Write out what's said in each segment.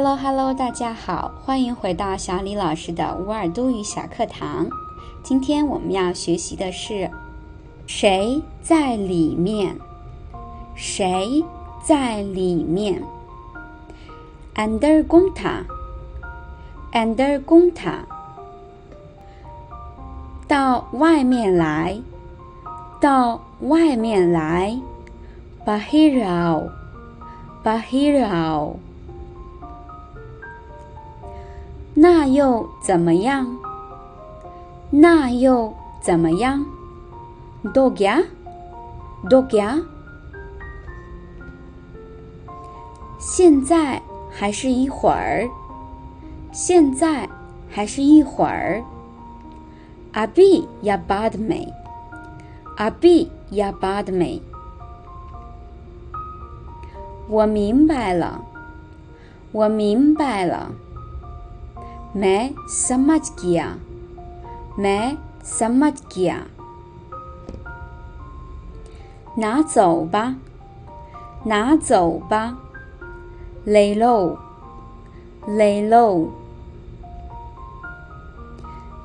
Hello， 大家好，欢迎回到小李老师的乌尔都语小课堂。今天我们要学习的是谁在里面？谁在里面 ？Under gonta，Under gonta， 到外面来，到外面来 ，Bahirao，Bahirao。那又怎么样？那又怎么样 ？Dogya，Dogya。现在还是一会儿，现在还是一会儿。Abi ya bad me，Abi ya bad me。我明白了，我明白了。मैं समझ गया， मैं समझ गया。拿走吧，拿走吧 ，ले लो，ले लो。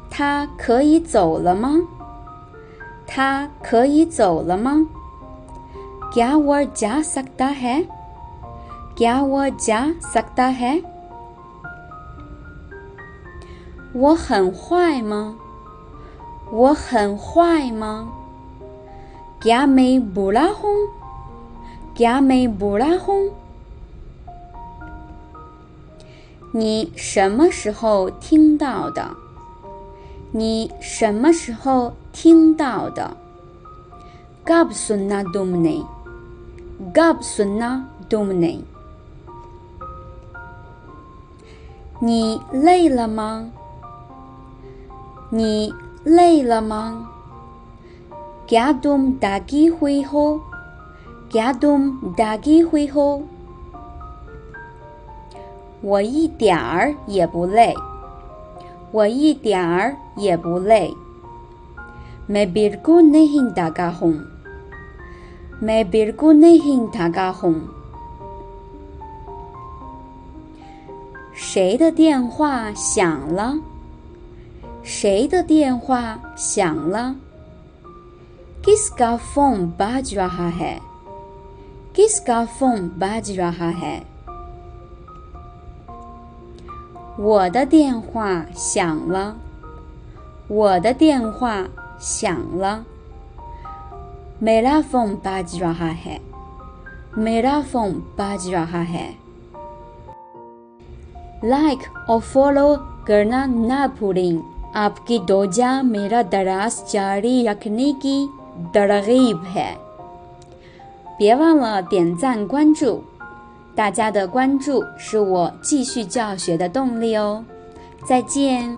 他可以走了吗？他可以走了吗 ？क्या वो जा सकता है？ क्या वो जा सकता है？我很坏吗？我很坏吗 ？क्या मैं बुरा हूँ？ क्या मैं बुरा हूँ？ 你什么时候听到的？你什么时候听到的 ？कब सुना तुमने？ कब सुना तुमने？ 你累了吗？你累了吗 क्या तुम दागी हुई हो？ क्या तुम दागी हुई हो？ 我一点儿也不累，我一点儿也不累。मैं बिल्कुल नहीं दागा हूँ， मैं बिल्कुल नहीं दागा हूँ。谁的电话响了？谁的电话响了 ？किसका फोन बज रहा है？ किसका फोन बज रहा है？ 我的电话响了，我的电话响了。मेरा फोन बज रहा है， मेरा फोन बज रहा है। Like और follow करना ना भूलें। आपकी दुआ मेरा दराज जारी रखने की तरगीब है。别忘了点赞关注，大家的关注是我继续教学的动力哦。再见。